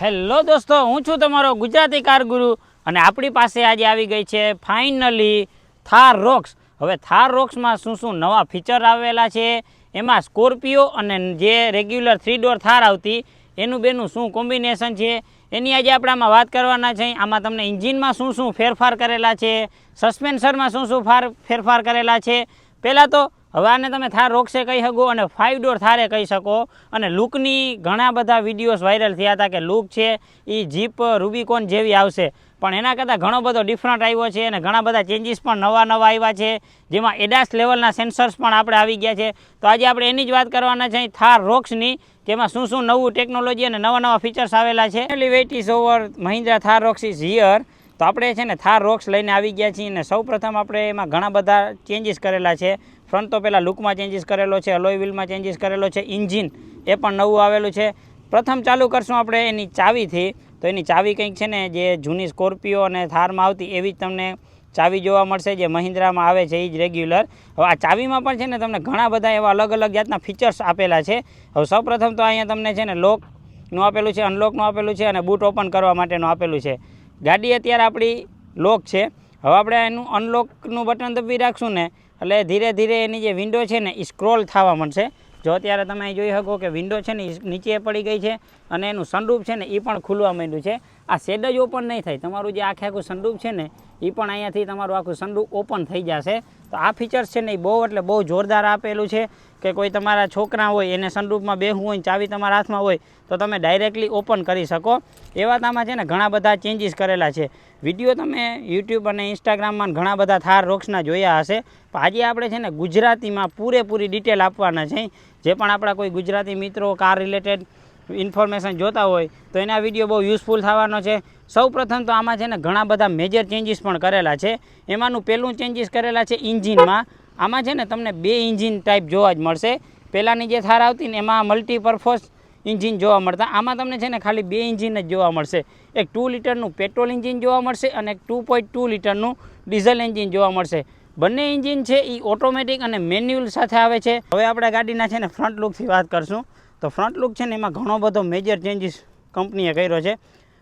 Hello દોસ્તો, હું છું તમારો ગુજરાતી કાર ગુરુ અને આપણી પાસે આજે આવી ગઈ છે ફાઇનલી થાર રોક્સ. હવે થાર રોક્સમાં શું શું નવા ફીચર આવેલા છે, એમાં સ્કોર્પિયો અને જે રેગ્યુલર 3 ડોર થાર આવતી એનું બેનું શું કોમ્બિનેશન છે એની આજે આપણે આમાં વાત કરવાના છે. આમાં તમને એન્જિનમાં શું શું ફેરફાર કરેલા છે, સસ્પેન્શનમાં શું શું ફેરફાર કરેલા છે. પહેલાં તો હવે આને તમે થાર રોક્સે કહી શકો અને 5 ડોર થારે કહી શકો. અને લુકની ઘણા બધા વિડીયોઝ વાયરલ થયા હતા કે લુક છે એ જીપ રૂબીકોન જેવી આવશે, પણ એના કરતાં ઘણો બધો ડિફરન્ટ આવ્યો છે અને ઘણા બધા ચેન્જીસ પણ નવા આવ્યા છે, જેમાં એડાસ લેવલના સેન્સર્સ પણ આપણે આવી ગયા છે. તો આજે આપણે એની જ વાત કરવાના છે થાર રોક્સની, જેમાં શું શું નવું ટેકનોલોજી અને નવા ફીચર્સ આવેલા છે. Wait is over, Mahindra Thar Roxx is here. તો આપણે છે ને થાર રોક્સ લઈને આવી ગયા છીએ અને સૌ પ્રથમ આપણે એમાં ઘણા બધા ચેન્જીસ કરેલા છે. ફ્રન્ટ તો પહેલાં લુકમાં ચેન્જીસ કરેલો છે, અલોય વ્હીલમાં ચેન્જીસ કરેલો છે, ઇન્જિન એ પણ નવું આવેલું છે. પ્રથમ ચાલુ કરશું આપણે એની ચાવીથી. તો એની ચાવી કંઈક છે ને જે જૂની સ્કોર્પિયો અને થારમાં આવતી એવી જ તમને ચાવી જોવા મળશે, જે મહિન્દ્રામાં આવે છે એ જ રેગ્યુલર. હવે આ ચાવીમાં પણ છે ને તમને ઘણા બધા એવા અલગ અલગ જાતના ફીચર્સ આપેલા છે. હવે સૌપ્રથમ તો અહીંયા તમને છે ને લોકનું આપેલું છે, અનલોકનું આપેલું છે અને બૂટ ઓપન કરવા માટેનું આપેલું છે. ગાડી અત્યારે આપણી લોક છે. હવે આપણે એનું અનલોકનું બટન દબી રાખશું ને એટલે ધીરે ધીરે એની જે વિન્ડો છે ને એ સ્ક્રોલ થવા મળશે. જો અત્યારે તમે અહીં જોઈ શકો કે વિન્ડો છે ને એ નીચે પડી ગઈ છે અને એનું સનરૂફ છે ને એ પણ ખુલવા માંડ્યું છે. આ શેડ જ ઓપન નહીં થાય, તમારું જે આખું સનરૂફ છે ને એ પણ અહીંયાથી તમારું આખું સનરૂફ ઓપન થઈ જશે. તો આ ફીચર્સ છે ને એ બહુ એટલે બહુ જોરદાર આપેલું છે કે કોઈ તમારા છોકરા હોય એને સનરૂફમાં બેસવું હોય, ચાવી તમારા હાથમાં હોય તો તમે ડાયરેક્ટલી ઓપન કરી શકો. એવા આમાં છે ને ઘણા બધા ચેન્જીસ કરેલા છે. વિડીયો તમે યુટ્યુબ અને ઇન્સ્ટાગ્રામમાં ઘણા બધા થાર રોક્સના જોયા હશે, પણ આજે આપણે છે ને ગુજરાતીમાં પૂરેપૂરી ડિટેલ આપવાના છે. જે પણ આપણા કોઈ ગુજરાતી મિત્રો કાર રિલેટેડ ઇન્ફોર્મેશન જોતા હોય તો એના વિડીયો બહુ યુઝફુલ થવાનો છે. સૌ પ્રથમ તો આમાં છે ને ઘણા બધા મેજર ચેન્જીસ પણ કરેલા છે. એમાંનું પહેલું ચેન્જીસ કરેલા છે ઇન્જિનમાં. આમાં છે ને તમને 2 ઇન્જિન ટાઈપ જોવા જ મળશે. પહેલાંની જે થાર આવતી ને એમાં મલ્ટીપર્પઝ ઇન્જિન જોવા મળતા, આમાં તમને છે ને ખાલી 2 ઇન્જિન જ જોવા મળશે. એક 2 લીટરનું પેટ્રોલ ઇન્જિન જોવા મળશે અને એક 2.2 લીટરનું ડીઝલ એન્જિન જોવા મળશે. બંને ઇન્જિન છે એ ઓટોમેટિક અને મેન્યુઅલ સાથે આવે છે. હવે આપણે ગાડીના છે ને ફ્રન્ટ લુકથી વાત કરશું. તો ફ્રન્ટ લુક છે ને એમાં ઘણો બધો મેજર ચેન્જીસ કંપનીએ કર્યો છે.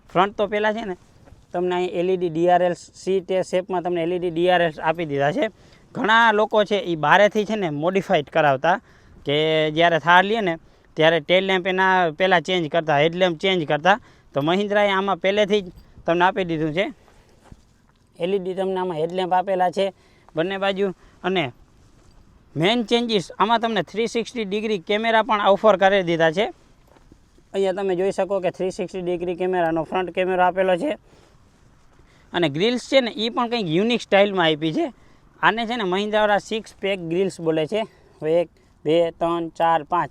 ફ્રન્ટ તો પહેલાં છે ને તમને અહીં એલઈડી ડીઆરએલ્સ સીટ શેપમાં તમને એલઈડી ડીઆરએલ્સ આપી દીધા છે. ઘણા લોકો છે એ બહારેથી છે ને મોડિફાઈડ કરાવતા કે જ્યારે થાર લે ને ત્યારે ટેલ લેમ્પ એના પહેલાં ચેન્જ કરતા, હેડલેમ્પ ચેન્જ કરતા. તો મહિન્દ્રાએ આમાં પહેલેથી જ તમને આપી દીધું છે. એલઈડી તમને આમાં હેડલેમ્પ આપેલા છે બંને બાજુ. અને મેઇન ચેન્જીસ આમાં તમને 360 ડિગ્રી કેમેરા પણ ઓફર કરી દીધા છે. અહીંયા તમે જોઈ શકો કે 360 ડિગ્રી કેમેરાનો ફ્રન્ટ કેમેરો આપેલો છે. અને ગ્રીલ્સ છે ને એ પણ કંઈક યુનિક સ્ટાઇલમાં આપી છે. આને છે ને મહિન્દ્રાવાળા 6 પેક ગ્રીલ્સ બોલે છે. 1 2 3 4 5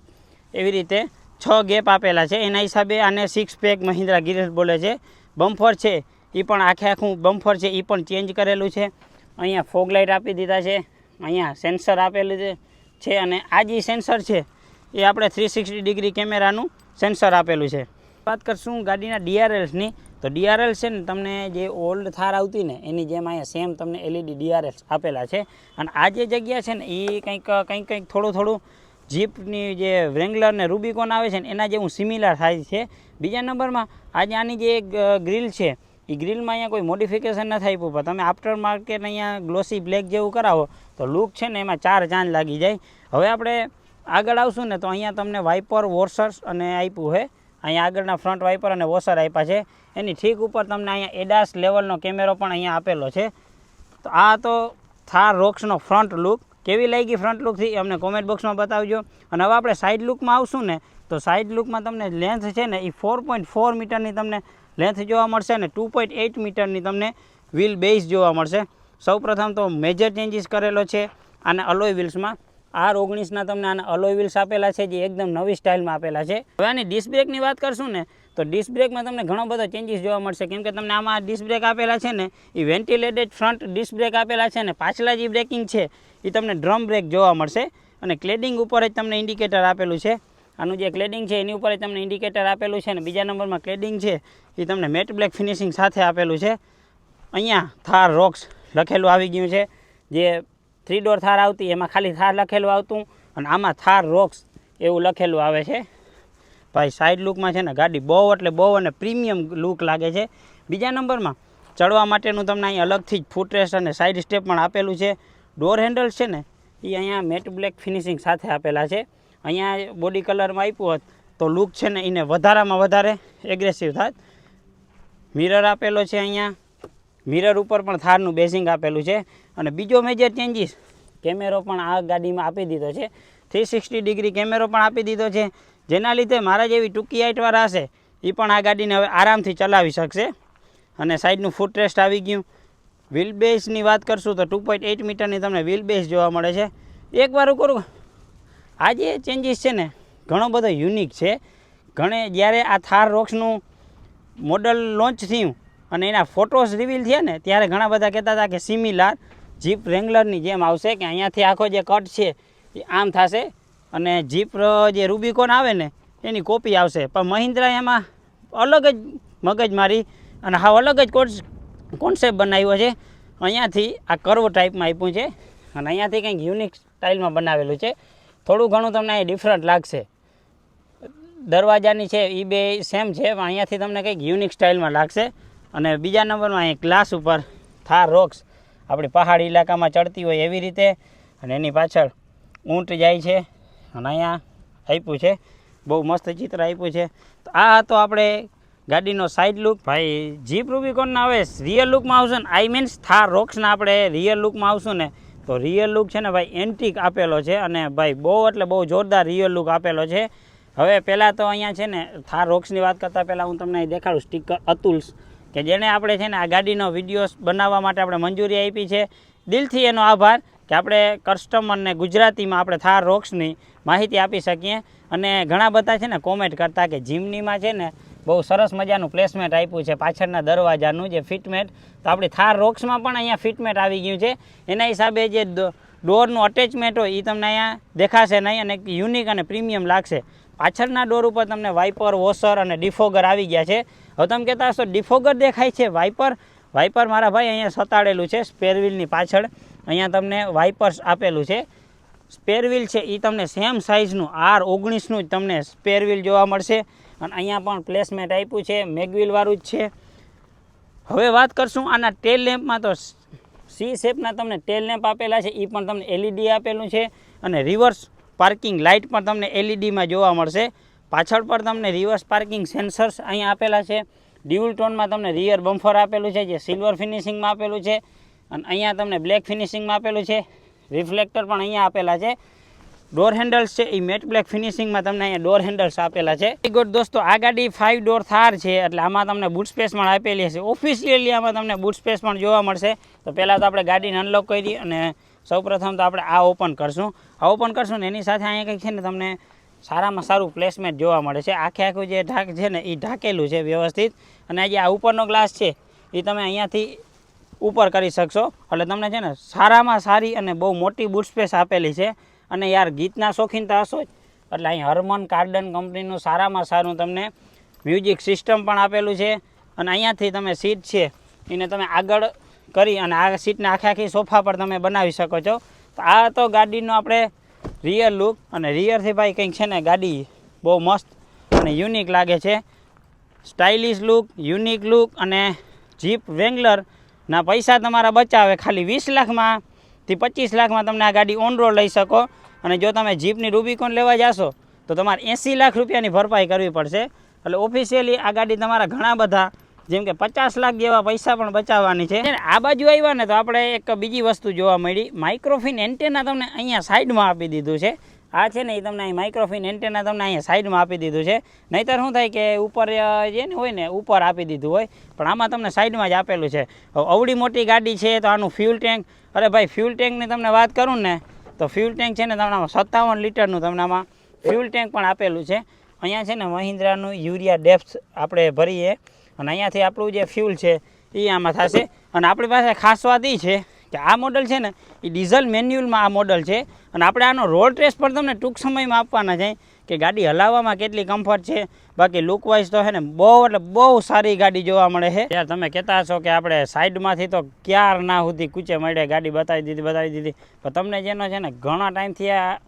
એવી રીતે 6 ગેપ આપેલા છે. એના હિસાબે આને 6 પેક મહિન્દ્રા ગ્રીલ્સ બોલે છે. બમ્ફર છે એ પણ આખું બમ્ફર છે એ પણ ચેન્જ કરેલું છે. અહીંયા ફોગ લાઇટ આપી દીધા છે. અહીંયા સેન્સર આપેલું છે અને આ જે સેન્સર છે એ આપણે 360 ડિગ્રી કેમેરાનું સેન્સર આપેલું છે. વાત કરશું ગાડીના ડીઆરએલ્સની. તો ડીઆરએલ છે ને તમને જે ઓલ્ડ થાર આવતી ને એની જેમ અહીંયા સેમ તમને એલઈડી ડીઆરએલ્સ આપેલા છે. અને આ જે જગ્યા છે ને એ કંઈક થોડું જીપની જે વ્રેંગલર ને રૂબીકોન આવે છે ને એના જેવું સિમિલર થાય છે. બીજા નંબરમાં આજે આની જે ગ્રીલ છે એ ગ્રીલમાં અહીંયા કોઈ મોડિફિકેશન નથી આપ્યું, પણ તમે આફ્ટર માર્કેટ અહીંયા ગ્લોસી બ્લેક જેવું કરાવો તો લુક છે ને એમાં 4 ચાંદ લાગી જાય. હવે આપણે આગળ આવશું ને તો અહીંયા તમને વાઇપર વોશર્સ અને આપ્યું છે. અહીંયા આગળના ફ્રન્ટ વાઇપર અને વોશર આપ્યા છે. એની ઠીક ઉપર તમને અહીંયા એડાસ લેવલનો કેમેરો પણ અહીંયા આપેલો છે. તો આ તો થાર રોક્સનો ફ્રન્ટ લુક. કેવી લાગી ફ્રન્ટ લુકથી અમને કોમેન્ટ બોક્સમાં બતાવજો. અને હવે આપણે સાઇડ લુકમાં આવશું ને તો સાઇડ લુકમાં તમને લેન્થ છે ને એ 4.4 મીટરની તમને લેન્થ જોવા મળશે અને 2.8 મીટરની તમને વ્હીલ બેઝ જોવા મળશે. સૌપ્રથમ તો મેજર ચેન્જીસ કરેલો છે આના અલોય વ્હીલ્સમાં. R19ના તમને આના અલોય વ્હીલ્સ આપેલા છે જે એકદમ નવી સ્ટાઇલમાં આપેલા છે. હવે આની ડિસ્ક બ્રેકની વાત કરશું ને તો ડિસ્ક બ્રેકમાં તમને ઘણો બધો ચેન્જીસ જોવા મળશે, કેમ કે તમને આમાં ડિસ્ક બ્રેક આપેલા છે ને એ વેન્ટિલેટેડ ફ્રન્ટ ડિસ્ક બ્રેક આપેલા છે અને પાછલા જે બ્રેકિંગ છે એ તમને ડ્રમ બ્રેક જોવા મળશે. અને ક્લેડિંગ ઉપર જ તમને ઇન્ડિકેટર આપેલું છે. આનું જે ક્લેડિંગ છે એની ઉપર જ તમને ઇન્ડિકેટર આપેલું છે. અને બીજા નંબરમાં ક્લેડિંગ છે એ તમને મેટ બ્લેક ફિનિશિંગ સાથે આપેલું છે. અહીંયા થાર રોક્સ લખેલું આવી ગયું છે. જે 3 ડોર થાર આવતી એમાં ખાલી થાર લખેલું આવતું અને આમાં થાર રોક્સ એવું લખેલું આવે છે. ભાઈ સાઈડ લુકમાં છે ને ગાડી બહુ એટલે બહુ અને પ્રીમિયમ લુક લાગે છે. બીજા નંબરમાં ચડવા માટેનું તમને અહીં અલગથી જ ફૂટરેસ્ટ અને સાઈડ સ્ટેપ પણ આપેલું છે. ડોર હેન્ડલ્સ છે ને એ અહીંયા મેટ બ્લેક ફિનિશિંગ સાથે આપેલા છે. અહીંયા બોડી કલરમાં આપ્યું હોત તો લુક છે ને એને વધારામાં વધારે એગ્રેસિવ થાત. મિરર આપેલો છે અહીંયા, મિરર ઉપર પણ થારનું બેઝિંગ આપેલું છે. અને બીજો મેજર ચેન્જીસ કેમેરો પણ આ ગાડીમાં આપી દીધો છે. 360 ડિગ્રી કેમેરો પણ આપી દીધો છે, જેના લીધે મારા જેવી ટૂંકી હાઇટવાળા હશે એ પણ આ ગાડીને હવે આરામથી ચલાવી શકશે. અને સાઈડનું ફૂટરેસ્ટ આવી ગયું. વ્હીલ બેઝની વાત કરશું તો 2.8 મીટરની તમને વ્હીલ બેઝ જોવા મળે છે. એકવાર કરું આ જે ચેન્જીસ છે ને ઘણો બધો યુનિક છે. જ્યારે આ થાર રોક્સનું મોડલ લોન્ચ થયું અને એના ફોટોસ રિવીલ થયા ને ત્યારે ઘણા બધા કહેતા હતા કે સિમિલાર જીપ રેંગલરની જેમ આવશે, કે અહીંયાથી આખો જે કટ છે એ આમ થશે અને જીપ જે રૂબિકોન આવે ને એની કોપી આવશે. પણ મહિન્દ્રા એમાં અલગ જ મગજમારી અને હા અલગ જ કોન્સેપ્ટ બનાવ્યો છે. અહીંયાથી આ કર્વ ટાઈપમાં આપ્યું છે અને અહીંયાથી કંઈક યુનિક સ્ટાઇલમાં બનાવેલું છે. થોડું ઘણું તમને અહીં ડિફરન્ટ લાગશે. દરવાજાની છે એ બે સેમ છે, પણ અહીંયાથી તમને કંઈક યુનિક સ્ટાઇલમાં લાગશે. અને બીજા નંબરમાં અહીં ગ્લાસ ઉપર થાર રોક્સ આપણી પહાડી ઇલાકામાં ચડતી હોય એવી રીતે, અને એની પાછળ ઊંટ જાય છે અને અહીંયા આપ્યું છે. બહુ મસ્ત ચિત્ર આપ્યું છે. તો આ હતો આપણે ગાડીનો સાઈડ લુક. ભાઈ જીપ રૂબિકોનના હવે રિયલ લુકમાં આવશું ને, આઈ મીન્સ થાર રોક્સના આપણે રિયલ લુકમાં આવશું ને તો રિયલ લુક છે ને ભાઈ એન્ટિક આપેલો છે. અને ભાઈ બહુ એટલે બહુ જોરદાર રિયલ લુક આપેલો છે. હવે પહેલાં તો અહીંયા છે ને થાર રોક્સની વાત કરતાં પહેલાં હું તમને દેખાડું સ્ટીકર અતુલ્સ, કે જેણે આપણે છે ને આ ગાડીનો વિડીયોઝ બનાવવા માટે આપણે મંજૂરી આપી છે. દિલથી એનો આભાર કે આપણે કસ્ટમરને ગુજરાતીમાં આપણે થાર રોક્સની માહિતી આપી શકીએ. અને ઘણા બધા છે ને કોમેન્ટ કરતા કે જીમનીમાં છે ને બહુ સરસ મજાનું પ્લેસમેન્ટ આપ્યું છે પાછળના દરવાજાનું જે ફિટમેટ, તો આપણી થાર રોક્સમાં પણ અહીંયા ફિટમેટ આવી ગયું છે. એના હિસાબે જે ડોરનું અટેચમેન્ટ હોય એ તમને અહીંયા દેખાશે નહીં અને યુનિક અને પ્રીમિયમ લાગશે. પાછળના ડોર ઉપર તમને વાઇપર, વોશર અને ડિફોગર આવી ગયા છે. હવે તમે કહેતા હશો ડિફોગર દેખાય છે, વાઇપર મારા ભાઈ અહીંયા સતાડેલું છે સ્પેર વ્હીલની પાછળ. અહીંયા તમને વાઇપર્સ આપેલું છે. સ્પેર વ્હીલ છે એ તમને સેમ સાઇઝનું R19નું જ તમને સ્પેર વ્હીલ જોવા મળશે. અને અહીંયા પણ પ્લેસમેન્ટ આપ્યું છે, મેગવ્હીલવાળું જ છે. હવે વાત કરશું આના ટેલ લેમ્પમાં, તો સી શેપના તમને ટેલ લેમ્પ આપેલા છે, એ પણ તમને LED આપેલું છે. અને રિવર્સ પાર્કિંગ લાઇટ પણ તમને LEDમાં જોવા મળશે. પાછળ પર તમને રિવર્સ પાર્કિંગ સેન્સર્સ અહીંયા આપેલા છે. ડ્યુઅલ ટોનમાં તમને રિયર બમ્ફર આપેલું છે જે સિલ્વર ફિનિશિંગમાં આપેલું છે. અને અહીંયા તમને બ્લેક ફિનિશિંગમાં આપેલું છે. રિફ્લેક્ટર પણ અહીંયા આપેલા છે. ડોર હેન્ડલ્સ છે એ મેટ બ્લેક ફિનિશિંગમાં તમને અહીંયા ડોર હેન્ડલ્સ આપેલા છે. ગુડ દોસ્તો, આ ગાડી 5 ડોર થાર છે એટલે આમાં તમને બૂટ સ્પેસ પણ આપેલી હશે. ઓફિશિયલી આમાં તમને બૂટ સ્પેસ પણ જોવા મળશે. તો પહેલાં તો આપણે ગાડીને અનલોક કરી અને સૌપ્રથમ તો આપણે આ ઓપન કરશું ને એની સાથે અહીંયા કંઈક છે ને તમને સારામાં સારું પ્લેસમેન્ટ જોવા મળે છે. આખું જે ઢાક છે ને એ ઢાંકેલું છે વ્યવસ્થિત. અને જે આ ઉપરનો ગ્લાસ છે એ તમે અહીંયાથી ઉપર કરી શકશો. એટલે તમને છે ને સારામાં સારી અને બહુ મોટી બૂટ સ્પેસ આપેલી છે. અને યાર ગીતના શોખીન તો હશો જ, એટલે અહીં હરમન કાર્ડન કંપનીનું સારામાં સારું તમને મ્યુઝિક સિસ્ટમ પણ આપેલું છે. અને અહીંયાથી તમે સીટ છે એને તમે આગળ કરી અને આ સીટને આખી સોફા પર તમે બનાવી શકો છો. તો આ તો ગાડીનો આપણે રિયર લુક. અને રિયરથી ભાઈ કંઈક છે ને ગાડી બહુ મસ્ત અને યુનિક લાગે છે. Stylish look, unique look. અને જીપ રેંગલરના પૈસા તમારા બચાવે. ખાલી 20 લાખમાંથી 25 લાખમાં તમને આ ગાડી ઓન રોડ લઈ શકો. અને જો તમે જીપની રૂબિકોન લેવા જશો તો તમારે 80 લાખ રૂપિયાની ભરપાઈ કરવી પડશે. એટલે ઓફિશિયલી આ ગાડી તમારા ઘણા બધા જેમ કે 50 લાખ જેવા પૈસા પણ બચાવવાની છે. આ બાજુ આવ્યા ને તો આપણે એક બીજી વસ્તુ જોવા મળી. માઇક્રોફિન એન્ટેના તમને અહીંયા સાઈડમાં આપી દીધું છે. આ છે ને એ તમને અહીં માઇક્રોફિન એન્ટેના તમને અહીંયા સાઈડમાં આપી દીધું છે. નહીંતર શું થાય કે ઉપર જે ને હોય ને ઉપર આપી દીધું હોય, પણ આમાં તમને સાઈડમાં જ આપેલું છે. અવડી મોટી ગાડી છે તો આનું ફ્યુલ ટેન્ક, અરે ભાઈ ફ્યુલ ટેન્કની તમને વાત કરું ને તો ફ્યુલ ટેન્ક છે ને તમને આમાં 57 લીટરનું તમને આમાં ફ્યુલ ટેન્ક પણ આપેલું છે. અહીંયા છે ને મહિન્દ્રાનું યુરિયા ડેપ્થ આપણે ભરીએ અને અહીંયાથી આપણું જે ફ્યુલ છે એ આમાં થશે. અને આપણી પાસે ખાસ વાત એ છે કે આ મોડલ છે ને એ ડીઝલ મેન્યુઅલમાં આ મોડલ છે. અને આપણે આનો રોડ ટેસ્ટ પણ તમને ટૂંક સમયમાં આપવાના છે કે ગાડી હલાવવામાં કેટલી કમ્ફર્ટ છે. બાકી લુકવાઇઝ તો છે ને બહુ એટલે બહુ સારી ગાડી જોવા મળે છે. યાર તમે કહેતા હશો કે આપણે સાઈડમાંથી તો ક્યાર ના સુધી કૂચે મળે ગાડી બતાવી દીધી. પણ તમને જેનો છે ને ઘણા ટાઈમથી આ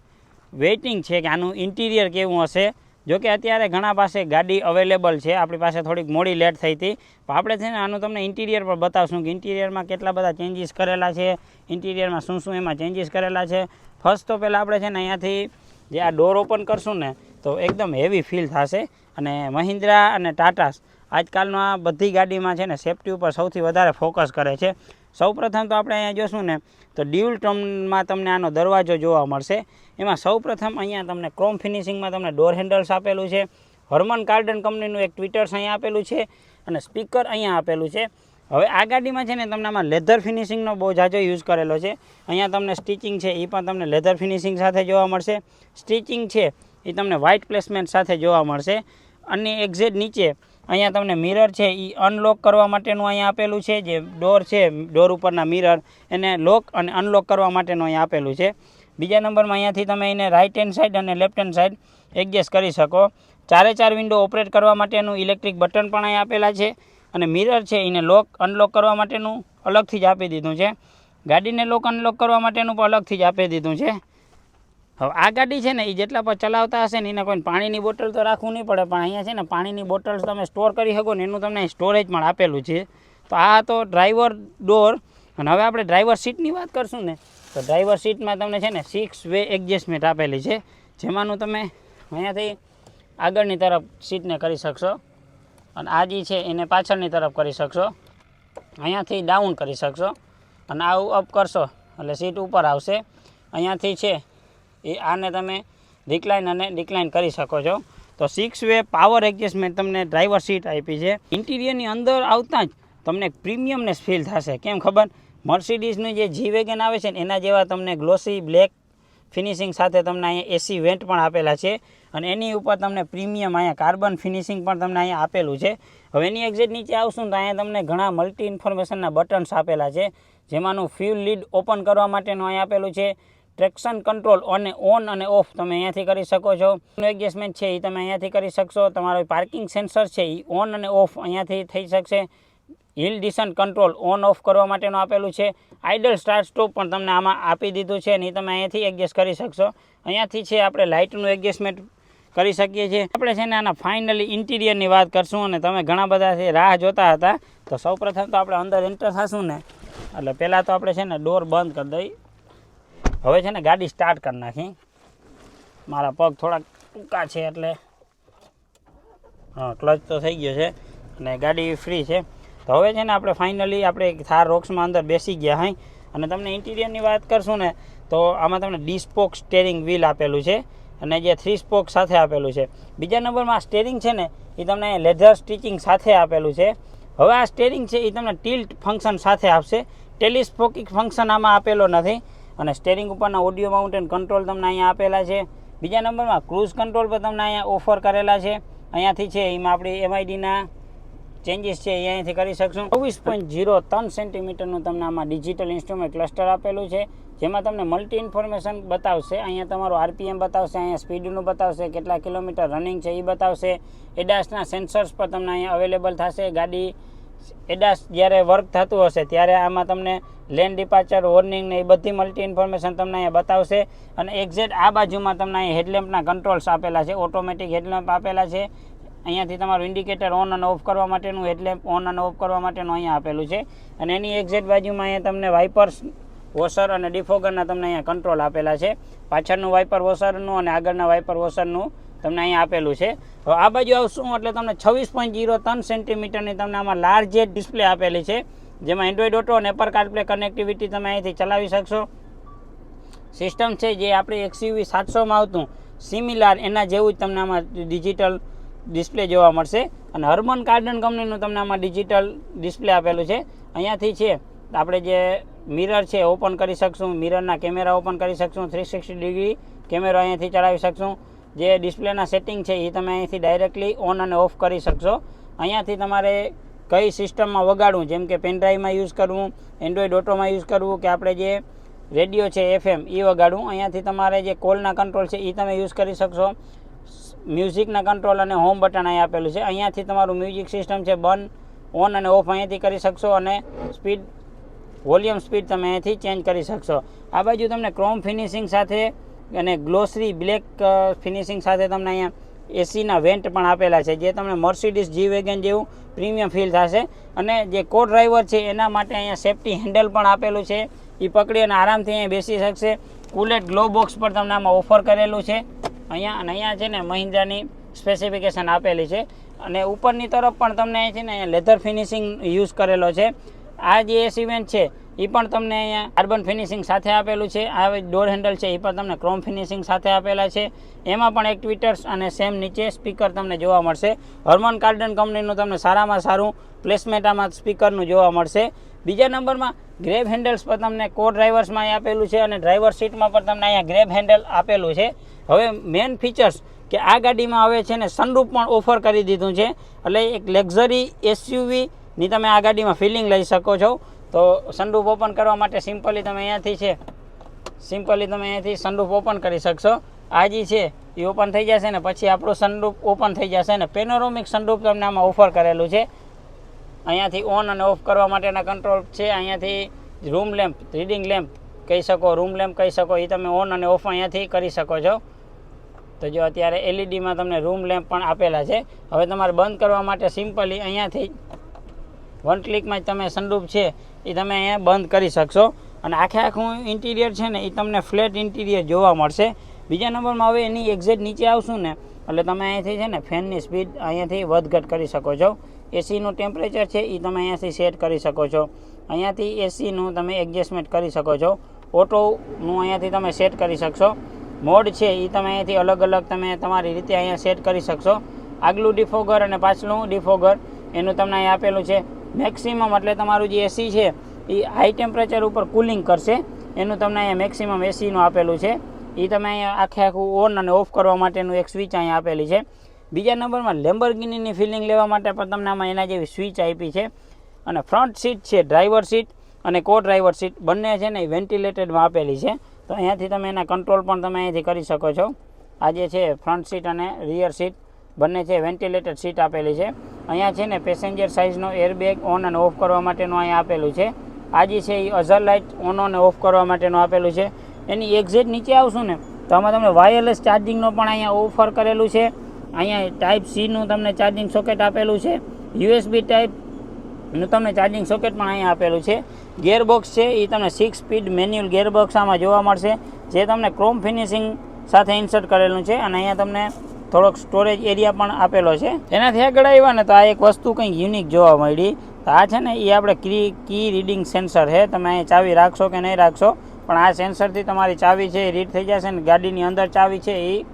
વેઇટિંગ છે કે આનું ઇન્ટિરિયર કેવું હશે, જોકે અત્યારે ઘણા પાસે ગાડી અવેલેબલ છે, આપણી પાસે થોડીક મોડી લેટ થઈ હતી, પણ આપણે છે ને આનું તમને ઇન્ટિરિયર પર બતાવશું કે ઇન્ટિરિયરમાં કેટલા બધા ચેન્જીસ કરેલા છે, ઇન્ટિરિયરમાં શું શું એમાં ચેન્જીસ કરેલા છે. ફર્સ્ટ તો પહેલાં આપણે છે ને અહીંયાથી જે આ ડોર ઓપન કરશું ને તો એકદમ હેવી ફીલ થશે. અને મહિન્દ્રા અને ટાટાસ આજકાલમાં બધી ગાડીમાં છે ને સેફ્ટી ઉપર સૌથી વધારે ફોકસ કરે છે. સૌપ્રથમ તો આપણે અહીંયા જોશું ને તો ડ્યુઅલ ટોનમાં તમને આનો દરવાજો જોવા મળશે. એમાં સૌપ્રથમ અહીંયા તમને ક્રોમ ફિનિશિંગમાં તમને ડોર હેન્ડલ્સ આપેલું છે. હર્મન કાર્ડન કંપનીનું એક ટ્વિટર્સ અહીંયા આપેલું છે અને સ્પીકર અહીંયા આપેલું છે. હવે આ ગાડીમાં છે ને તમને આમાં લેધર ફિનિશિંગનો બહુ જાજો યુઝ કરેલો છે. અહીંયા તમને સ્ટિચિંગ છે એ પણ તમને લેધર ફિનિશિંગ સાથે જોવા મળશે. સ્ટિચિંગ છે એ તમને વ્હાઇટ પ્લેસમેન્ટ સાથે જોવા મળશે. અને એક્ઝેટ નીચે અહીંયા તમને મિરર છે એ અનલોક કરવા માટેનું અહીંયા આપેલું છે. જે ડોર છે, ડોર ઉપરના મિરર એને લોક અને અનલોક કરવા માટેનું અહીંયા આપેલું છે. બીજા નંબરમાં અહીંયાથી તમે એને રાઇટ હેન્ડ સાઇડ અને લેફ્ટ હેન્ડ સાઇડ એડજસ્ટ કરી શકો. 4 વિન્ડો ઓપરેટ કરવા માટેનું ઇલેક્ટ્રિક બટન પણ અહીંયા આપેલા છે. અને મિરર છે એને લોક અનલોક કરવા માટેનું અલગથી જ આપી દીધું છે. ગાડીને લોક અનલોક કરવા માટેનું પણ અલગથી જ આપી દીધું છે. હવે આ ગાડી છે ને એ જેટલા પર ચલાવતા હશે ને એને કોઈ પાણીની બોટલ તો રાખવું નહીં પડે, પણ અહીંયા છે ને પાણીની બોટલ્સ તમે સ્ટોર કરી શકો ને એનું તમને સ્ટોરેજ પણ આપેલું છે. તો આ તો ડ્રાઈવર ડોર. અને હવે આપણે ડ્રાઈવર સીટની વાત કરશું ને તો ડ્રાઈવર સીટમાં તમને છે ને 6 વે એડજસ્ટમેન્ટ આપેલી છે, જેમાંનું તમે અહીંયાથી આગળની તરફ સીટને કરી શકશો અને આ જે છે એને પાછળની તરફ કરી શકશો. અહીંયાથી ડાઉન કરી શકશો અને આવું અપ કરશો એટલે સીટ ઉપર આવશે. અહીંયાથી છે એ આને તમે રિક્લાઇન અને ડિક્લાઇન કરી શકો છો. તો 6 વે પાવર એડજસ્ટમેન્ટ તમને ડ્રાઈવર સીટ આપી છે. ઇન્ટિરિયરની અંદર આવતા જ તમને પ્રીમિયમનેસ ફીલ થશે. કેમ ખબર? મર્સિડીઝનું જે જી વેગન આવે છે ને એના જેવા તમને ગ્લોસી બ્લેક ફિનિશિંગ સાથે તમને અહીંયા એસી વેન્ટ પણ આપેલા છે અને એની ઉપર તમને પ્રીમિયમ અહીંયા કાર્બન ફિનિશિંગ પણ તમને અહીંયા આપેલું છે. હવે એની એક્ઝેટ નીચે આવશું તો અહીંયા તમને ઘણા મલ્ટી ઇન્ફોર્મેશનના બટન્સ આપેલા છે, જેમાંનું ફ્યુલ લીડ ઓપન કરવા માટેનું અહીંયા આપેલું છે. ટ્રેક્શન કંટ્રોલ ઓન અને ઓફ તમે અહીંયાથી કરી શકો છો. એડજસ્ટમેન્ટ છે એ તમે અહીંયાથી કરી શકશો. તમારો પાર્કિંગ સેન્સર છે એ ઓન અને ઓફ અહીંયાથી થઈ શકશે. Hill decent control on of કરવા માટેનું આપેલું છે. આઇડલ સ્ટાર્ટ સ્ટોપ પણ તમને આમાં આપી દીધું છે અને એ તમે અહીંયાથી એડજસ્ટ કરી શકશો. અહીંયાથી છે આપણે લાઇટનું એડજસ્ટમેન્ટ કરી શકીએ છીએ. આપણે છે ને આના ફાઇનલી ઇન્ટિરિયરની વાત કરશું અને તમે ઘણા બધા રાહ જોતા હતા. તો સૌપ્રથમ તો આપણે અંદર એન્ટર થશું ને એટલે પહેલાં તો આપણે છે ને ડોર બંધ કરી દઈ. હવે છે ને ગાડી સ્ટાર્ટ કરી નાખી. મારા પગ થોડાક ટૂંકા છે એટલે હા ક્લચ તો થઈ ગયો છે અને ગાડી ફ્રી છે. તો હવે છે ને આપણે ફાઇનલી આપણે થાર રોક્સમાં અંદર બેસી ગયા હોય અને તમને ઇન્ટિરિયરની વાત કરશું ને તો આમાં તમને ડી-સ્પોક સ્ટેરિંગ વ્હીલ આપેલું છે અને જે 3 સ્પોક સાથે આપેલું છે. બીજા નંબરમાં આ સ્ટેરિંગ છે ને એ તમને લેધર સ્ટિચિંગ સાથે આપેલું છે. હવે આ સ્ટેરિંગ છે એ તમને ટિલ્ટ ફંક્શન સાથે આપશે. ટેલિસ્કોપિક ફંક્શન આમાં આપેલો નથી. અને સ્ટેરિંગ ઉપરના ઓડિયો માઉન્ટેન કંટ્રોલ તમને અહીંયા આપેલા છે. બીજા નંબરમાં ક્રૂઝ કંટ્રોલ પર તમને અહીંયા ઓફર કરેલા છે. અહીંયાથી છે એમાં આપણી એમઆઈડીના ચેન્જીસ છે એ અહીંયાથી કરી શકશું. 24.03 સેન્ટીમીટરનું તમને આમાં ડિજિટલ ઇન્સ્ટ્રુમેન્ટ ક્લસ્ટર આપેલું છે, જેમાં તમને મલ્ટી ઇન્ફોર્મેશન બતાવશે. અહીંયા તમારું આરપીએમ બતાવશે, અહીંયા સ્પીડનું બતાવશે, કેટલા કિલોમીટર રનિંગ છે એ બતાવશે. એડાસના સેન્સર્સ પર તમને અહીંયા અવેલેબલ થશે. ગાડી એડાસ જ્યારે વર્ક થતું હશે ત્યારે આમાં તમને લેન ડિપાર્ચર વોર્નિંગ ને એ બધી મલ્ટી ઇન્ફોર્મેશન તમને અહીંયા બતાવશે. અને એક્ઝેક્ટ આ બાજુમાં તમને અહીંયા હેડલેમ્પના કંટ્રોલ્સ આપેલા છે. ઓટોમેટિક હેડલેમ્પ આપેલા છે. અહીંયાથી તમારું ઇન્ડિકેટર ઓન અને ઓફ કરવા માટેનું, હેડલેમ્પ ઓન અને ઓફ કરવા માટેનું અહીંયા આપેલું છે. અને એની એક્ઝેક્ટ બાજુમાં અહીંયા તમને વાઇપર્સ વોશર અને ડિફોગરના તમને અહીંયા કંટ્રોલ આપેલા છે. પાછળનું વાઇપર વોશરનું અને આગળના વાઇપર વોશરનું તમને અહીંયા આપેલું છે. હવે આ બાજુ આવશું એટલે તમને 26.03 સેન્ટીમીટરની તમને આમાં લાર્જેસ્ટ ડિસ્પ્લે આપેલી છે, જેમાં એન્ડ્રોઈડ ઓટો અને એપલ કારપ્લે કનેક્ટિવિટી તમે અહીંથી ચલાવી શકશો. સિસ્ટમ છે જે આપણે XUV 700માં આવતું સિમિલાર એના જેવું જ તમને આમાં ડિજિટલ ડિસ્પ્લે જોવા મળશે. અને હર્મન કાર્ડન કંપનીનું તમને આમાં ડિજિટલ ડિસ્પ્લે આપેલું છે. અહીંયાથી છે આપણે જે મિરર છે ઓપન કરી શકશું, મિરરના કેમેરા ઓપન કરી શકશું, 360 ડિગ્રી કેમેરો અહીંયાથી ચલાવી શકશું. જે ડિસ્પ્લેના સેટિંગ છે એ તમે અહીંથી ડાયરેક્ટલી ઓન અને ઓફ કરી શકશો. અહીંયાથી તમારે કઈ સિસ્ટમમાં વગાડવું, જેમ કે પેનડ્રાઈવમાં યુઝ કરવું, એન્ડ્રોઈડ ઓટોમાં યુઝ કરવું, કે આપણે જે રેડિયો છે FM એ વગાડવું. અહીંયાથી તમારે જે કોલના કંટ્રોલ છે એ તમે યુઝ કરી શકશો. મ્યુઝિકના કંટ્રોલ અને હોમ બટન અહીં આપેલું છે. અહીંયાથી તમારું મ્યુઝિક સિસ્ટમ છે બંધ ઓન અને ઓફ અહીંયાથી કરી શકશો. અને સ્પીડ વોલ્યુમ સ્પીડ તમે અહીંયાથી ચેન્જ કરી શકશો. આ બાજુ તમને ક્રોમ ફિનિશિંગ સાથે અને ગ્લોસરી બ્લેક ફિનિશિંગ સાથે તમને અહીંયા એસીના વેન્ટ પણ આપેલા છે, જે તમને મર્સિડીઝ જી વેગન જેવું પ્રીમિયમ ફીલ થશે. અને જે કો ડ્રાઈવર છે એના માટે અહીંયા સેફ્ટી હેન્ડલ પણ આપેલું છે, એ પકડી અને આરામથી અહીંયા બેસી શકશે. કુલેટ ગ્લો બોક્સ પણ તમને આમાં ઓફર કરેલું છે અહીંયા. અને અહીંયા છે ને મહિન્દ્રાની સ્પેસિફિકેશન આપેલી છે. અને ઉપરની તરફ પણ તમને છે ને અહીંયા લેધર ફિનિશિંગ યુઝ કરેલો છે. આ જે એસી વેન્ટ છે એ પણ તમને અહીંયા કાર્બન ફિનિશિંગ સાથે આપેલું છે. આ ડોર હેન્ડલ છે એ પણ તમને ક્રોમ ફિનિશિંગ સાથે આપેલા છે. એમાં પણ એક્ટિવેટર્સ અને સેમ નીચે સ્પીકર તમને જોવા મળશે. હર્મન કાર્ડન કંપનીનું તમને સારામાં સારું પ્લેસમેન્ટ આમાં સ્પીકરનું જોવા મળશે. બીજા નંબરમાં ગ્રેબ હેન્ડલ્સ પર તમને કો ડ્રાઈવર્સમાં આપેલું છે અને ડ્રાઈવર સીટમાં પણ તમને અહીંયા ગ્રેબ હેન્ડલ આપેલું છે. હવે મેઇન ફીચર્સ કે આ ગાડીમાં હવે છે ને સનરૂફ પણ ઓફર કરી દીધું છે, એટલે એક લક્ઝરી એસયુવીની તમે આ ગાડીમાં ફિલિંગ લઈ શકો છો. તો સનરૂફ ઓપન કરવા માટે સિમ્પલી તમે અહીંયાથી સનરૂફ ઓપન કરી શકશો. આ જે છે એ ઓપન થઈ જશે ને પછી આપણું સનરૂફ ઓપન થઈ જશે ને પેનોરોમિક સનરૂફ તમને આમાં ઓફર કરેલું છે. અહીંયાથી ઓન અને ઓફ કરવા માટેના કંટ્રોલ છે. અહીંયાથી રૂમ લેમ્પ, રીડિંગ લેમ્પ કહી શકો, રૂમ લેમ્પ કહી શકો, એ તમે ઓન અને ઓફ અહીંયાથી કરી શકો છો. તો જો અત્યારે એલઈડીમાં તમને રૂમ લેમ્પ પણ આપેલા છે. હવે તમારે બંધ કરવા માટે સિમ્પલી અહીંયાથી વન ક્લિકમાં જ તમે સનરૂફ છે એ તમે અહીંયા બંધ કરી શકશો. અને આખું ઇન્ટિરિયર છે ને એ તમને ફ્લેટ ઇન્ટિરિયર જોવા મળશે. બીજા નંબરમાં હવે એની એક્ઝેક્ટ નીચે આવશું ને એટલે તમે અહીંયાથી છે ને ફેનની સ્પીડ અહીંયાથી વધઘટ કરી શકો છો. એસીનું ટેમ્પરેચર છે એ તમે અહીંયાથી સેટ કરી શકો છો. અહીંયાથી એસીનું તમે એડજસ્ટમેન્ટ કરી શકો છો. ઓટોનું અહીંયાથી તમે સેટ કરી શકશો. મોડ છે એ તમે અહીંયાથી અલગ અલગ તમે તમારી રીતે અહીંયા સેટ કરી શકશો. આગલું ડિફોગર અને પાછલું ડિફોગર એનું તમને અહીંયા આપેલું છે. મેક્સિમમ એટલે તમારું જે એસી છે એ હાઈ ટેમ્પરેચર ઉપર કુલિંગ કરશે, એનું તમને અહીંયા મેક્સિમમ એસીનું આપેલું છે. એ તમે અહીંયા આખું ઓન અને ઓફ કરવા માટેનું એક સ્વિચ અહીંયા આપેલી છે. બીજા નંબરમાં લેમ્બોર્ગિનીની ફિલિંગ લેવા માટે પણ તમને આમાં એના જેવી સ્વિચ આપી છે. અને ફ્રન્ટ સીટ છે, ડ્રાઈવર સીટ અને કો ડ્રાઈવર સીટ બંને છે ને વેન્ટિલેટેડમાં આપેલી છે. તો અહીંયાથી તમે એના કંટ્રોલ પણ તમે અહીંયાથી કરી શકો છો. આ જે છે ફ્રન્ટ સીટ અને રિયર સીટ બંને છે વેન્ટિલેટેડ સીટ આપેલી છે. અહીંયા છે ને પેસેન્જર સાઇઝનો એરબેગ ઓન અને ઓફ કરવા માટેનું અહીંયા આપેલું છે. આ જે છે એ અઝર લાઇટ ઓન અને ઓફ કરવા માટેનું આપેલું છે. એની એક્ઝેક્ટ નીચે આવશું ને તો આમાં તમને વાયરલેસ ચાર્જિંગનો પણ અહીંયા ઓફર કરેલું છે. અહીંયા ટાઈપ સીનું તમને ચાર્જિંગ સોકેટ આપેલું છે. યુએસબી ટાઈપનું તમને ચાર્જિંગ સોકેટ પણ અહીંયા આપેલું છે. ગિયરબોક્સ છે એ તમને 6 સ્પીડ મેન્યુઅલ ગિયરબોક્સ આમાં જોવા મળશે, જે તમને ક્રોમ ફિનિશિંગ સાથે ઇન્સર્ટ કરેલું છે. અને અહીંયા તમને થોડોક સ્ટોરેજ એરિયા પણ આપેલો છે. એનાથી આગળ આવ્યા ને તો આ એક વસ્તુ કંઈક યુનિક જોવા મળી. તો આ છે ને એ આપણે કી રીડિંગ સેન્સર છે. તમે અહીંયા ચાવી રાખશો કે નહીં રાખશો પણ આ સેન્સરથી તમારી ચાવી છે એ રીડ થઈ જશે ને ગાડીની અંદર ચાવી છે એ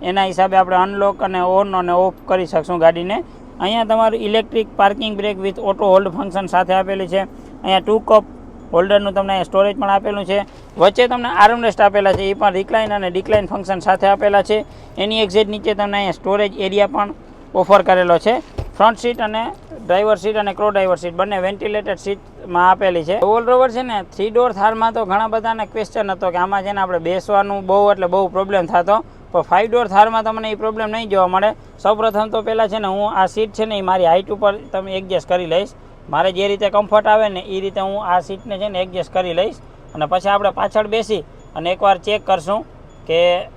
એના હિસાબે આપણે અનલોક અને ઓન અને ઓફ કરી શકશું ગાડીને. અહીંયા તમારું electric parking brake with auto hold function સાથે આપેલી છે. અહીંયા 2 કપ હોલ્ડરનું તમને અહીંયા સ્ટોરેજ પણ આપેલું છે. વચ્ચે તમને આર્મરેસ્ટ આપેલા છે, એ પણ રિક્લાઇન અને ડિક્લાઇન ફંક્શન સાથે આપેલા છે. એની એક્ઝેક્ટ નીચે તમને અહીંયા સ્ટોરેજ એરિયા પણ ઓફર કરેલો છે. ફ્રન્ટ સીટ અને ડ્રાઈવર સીટ અને કો ડ્રાઈવર સીટ બંને વેન્ટિલેટેડ સીટમાં આપેલી છે. ઓવરઓલ છે ને 3 ડોર થારમાં તો ઘણા બધાને ક્વેશ્ચન હતો કે આમાં છે ને આપણે બેસવાનું બહુ પ્રોબ્લેમ થતો, પણ 5 ડોર થારમાં તમને એ પ્રોબ્લેમ નહીં જોવા મળે. સૌપ્રથમ તો પહેલાં છે ને હું આ સીટ છે ને એ મારી હાઇટ ઉપર તમે એડજસ્ટ કરી લઈશ. મારે જે રીતે કમ્ફર્ટ આવે ને એ રીતે હું આ સીટને છે ને એડજસ્ટ કરી લઈશ. અને પછી આપણે પાછળ બેસી અને એકવાર ચેક કરશું કે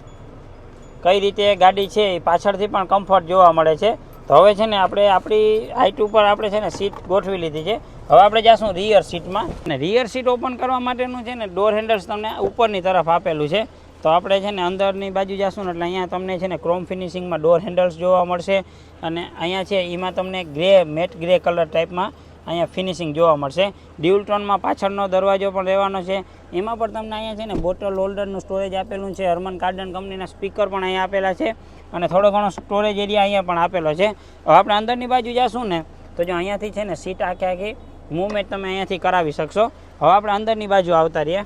કઈ રીતે ગાડી છે એ પાછળથી પણ કમ્ફર્ટ જોવા મળે છે. તો હવે છે ને આપણે આપણી હાઇટ ઉપર આપણે છે ને સીટ ગોઠવી લીધી છે. હવે આપણે જઈશું રિયર સીટમાં. અને રિયર સીટ ઓપન કરવા માટેનું છે ને ડોર હેન્ડલ્સ તમને ઉપરની તરફ આપેલું છે. તો આપણે છે ને અંદરની બાજુ જઈશું ને એટલે અહીંયા તમને છે ને ક્રોમ ફિનિશિંગમાં ડોર હેન્ડલ્સ જોવા મળશે. અને અહીંયા છે એમાં તમને મેટ ગ્રે કલર ટાઈપમાં અહીંયા ફિનિશિંગ જોવા મળશે. ડ્યુલ ટોનમાં પાછળનો દરવાજો પણ રહેવાનો છે. એમાં પણ તમને અહીંયા છે ને બોટલ હોલ્ડરનું સ્ટોરેજ આપેલું છે. હર્મન કાર્ડન કંપનીના સ્પીકર પણ અહીંયા આપેલા છે અને થોડો ઘણો સ્ટોરેજ એરિયા અહીંયા પણ આપેલો છે. હવે આપણે અંદરની બાજુ જઈશું ને તો જો અહીંયાથી છે ને સીટ આખી મૂવમેન્ટ તમે અહીંયાથી કરાવી શકશો. હવે આપણે અંદરની બાજુ આવતા રહીએ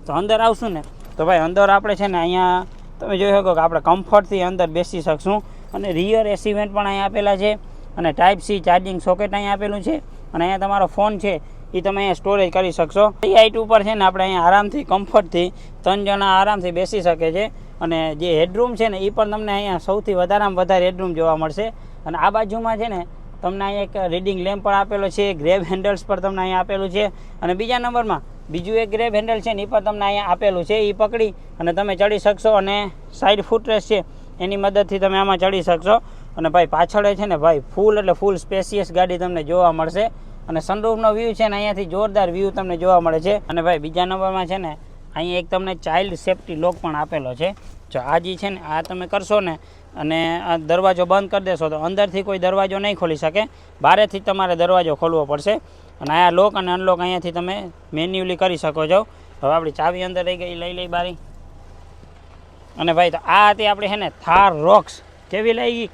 તો અંદર આવશું ને તો ભાઈ અંદર આપણે છે ને અહીંયા તમે જોઈ શકો કે આપણે કમ્ફર્ટથી અંદર બેસી શકશું. અને રિયર એસી વેન્ટ પણ અહીંયા આપેલા છે અને ટાઈપ સી ચાર્જિંગ સોકેટ અહીંયા આપેલું છે. અને અહીંયા તમારો ફોન છે એ તમે અહીંયા સ્ટોરેજ કરી શકશો. એ હાઇટ ઉપર છે ને આપણે અહીંયા આરામથી કમ્ફર્ટથી 3 જણા આરામથી બેસી શકે છે. અને જે હેડરૂમ છે ને એ પણ તમને અહીંયા સૌથી વધારેમાં વધારે હેડરૂમ જોવા મળશે. અને આ બાજુમાં છે ને તમને અહીંયા એક રીડિંગ લેમ્પ પણ આપેલો છે. ગ્રેબ હેન્ડલ્સ પર તમને અહીંયા આપેલું છે. અને બીજા નંબરમાં બીજું એક ગ્રેબ હેન્ડલ છે ને એ પણ તમને અહીંયા આપેલું છે. એ પકડી અને તમે ચડી શકશો. અને સાઈડ ફૂટરેસ્ટ છે એની મદદથી તમે આમાં ચડી શકશો. અને ભાઈ પાછળ છે ને ભાઈ ફૂલ એટલે ફૂલ સ્પેશિયસ ગાડી તમને જોવા મળશે. અને સનરૂફનો વ્યૂ છે ને અહીંયાથી જોરદાર વ્યૂ તમને જોવા મળે છે. અને ભાઈ બીજા નંબરમાં છે ને અહીંયા એક તમને ચાઇલ્ડ સેફ્ટી લોક પણ આપેલો છે. જો આ જે છે ને આ તમે કરશો ને અને આ દરવાજો બંધ કરી દેશો તો અંદરથી કોઈ દરવાજો નહીં ખોલી શકે, બહારેથી તમારે દરવાજો ખોલવો પડશે. અને આ લોક અને અનલોક અહીંયાથી તમે મેન્યુઅલી કરી શકો છો. હવે આપણી ચાવી અંદર રહી ગઈ, લઈ બારી. અને ભાઈ તો આ હતી આપણી છે ને થાર રોક્સ. કેવી લાગી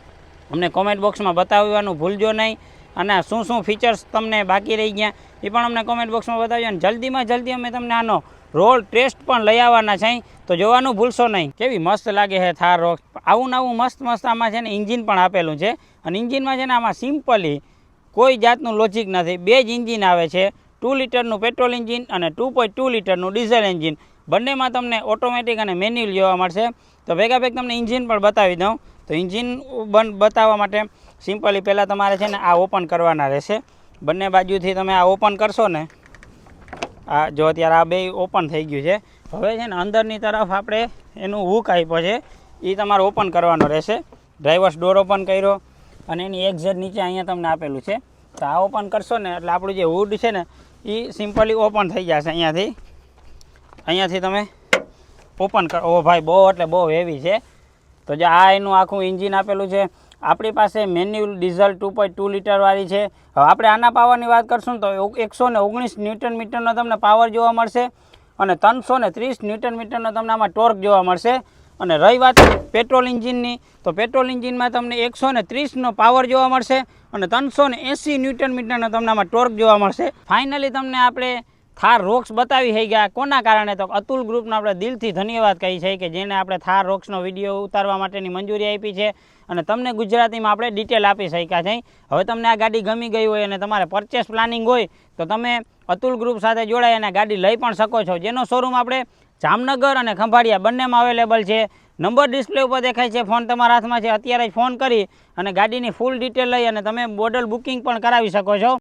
અમને કોમેન્ટ બોક્સમાં બતાવવાનું ભૂલજો નહીં. અને શું શું ફીચર્સ તમને બાકી રહી ગયા એ પણ અમને કોમેન્ટ બોક્સમાં બતાવજો. અને જલ્દીમાં જલ્દી અમે તમને આનો રોડ ટેસ્ટ પણ લઈ આવવાના છે, તો જોવાનું ભૂલશો નહીં. કેવી મસ્ત લાગે છે થાર રોક્સ. આવું નવું મસ્ત આમાં છે ને ઇન્જિન પણ આપેલું છે. અને ઇન્જિનમાં છે ને આમાં સિમ્પલી કોઈ જાતનું લોજિક નથી. 2 જ ઇન્જિન આવે છે, 2 લીટરનું પેટ્રોલ ઇન્જિન અને 2.2 લીટરનું ડીઝલ એન્જિન. બંનેમાં તમને ઓટોમેટિક અને મેન્યુઅલ જોવા મળશે. તો ભેગા તમને ઇન્જિન પણ બતાવી દઉં. તો ઇન્જિન બતાવવા માટે સિમ્પલી પહેલાં તમારે છે ને આ ઓપન કરવાના રહેશે. બંને બાજુથી તમે આ ઓપન કરશો ને, આ જો અત્યારે આ 2 ઓપન થઈ ગયું છે. હવે છે ને અંદરની તરફ આપણે એનું હૂક આપ્યો છે, એ તમારે ઓપન કરવાનો રહેશે. ડ્રાઈવર્સ ડોર ઓપન કર્યો અને એની એક્ઝેટ નીચે અહીંયા તમને આપેલું છે. તો આ ઓપન કરશો ને એટલે આપણું જે હુડ છે ને એ સિમ્પલી ઓપન થઈ જશે. અહીંયાથી તમે ઓપન કરો. ઓ ભાઈ બહુ એટલે બહુ હેવી છે. તો જે આ એનું આખું ઇન્જિન આપેલું છે. આપણી પાસે મેન્યુઅલ ડીઝલ 2.2 લીટરવાળી છે. હવે આપણે આના પાવરની વાત કરશું ને તો 119 ન્યૂટન મીટરનો તમને પાવર જોવા મળશે અને 330 ન્યૂટન મીટરનો તમને આમાં ટોર્ક જોવા મળશે. અને રહી વાત પેટ્રોલ ઇન્જિનની, તો પેટ્રોલ ઇન્જિનમાં તમને 130નો પાવર જોવા મળશે અને 380 ન્યૂટન મીટરનો તમને આમાં ટોર્ક જોવા મળશે. ફાઇનલી તમને આપણે થાર રોક્સ બતાવી થઈ ગયા. કોના કારણે? તો અતુલ ગ્રુપનો આપણે દિલથી ધન્યવાદ કહી છે કે જેને આપણે થાર રોક્સનો વિડીયો ઉતારવા માટેની મંજૂરી આપી છે અને તમને ગુજરાતીમાં આપણે ડિટેલ આપી શક્યા છે. હવે તમને આ ગાડી ગમી ગઈ હોય અને તમારે પરચેસ પ્લાનિંગ હોય તો તમે અતુલ ગ્રુપ સાથે જોડાઈ અને ગાડી લઈ પણ શકો છો, જેનો શોરૂમ આપણે જામનગર અને ખંભાળિયા બંનેમાં અવેલેબલ છે. નંબર ડિસ્પ્લે ઉપર દેખાય છે, ફોન તમારા હાથમાં છે. અત્યારે જ ફોન કરી અને ગાડીની ફૂલ ડિટેલ લઈ અને તમે મોડલ બુકિંગ પણ કરાવી શકો છો.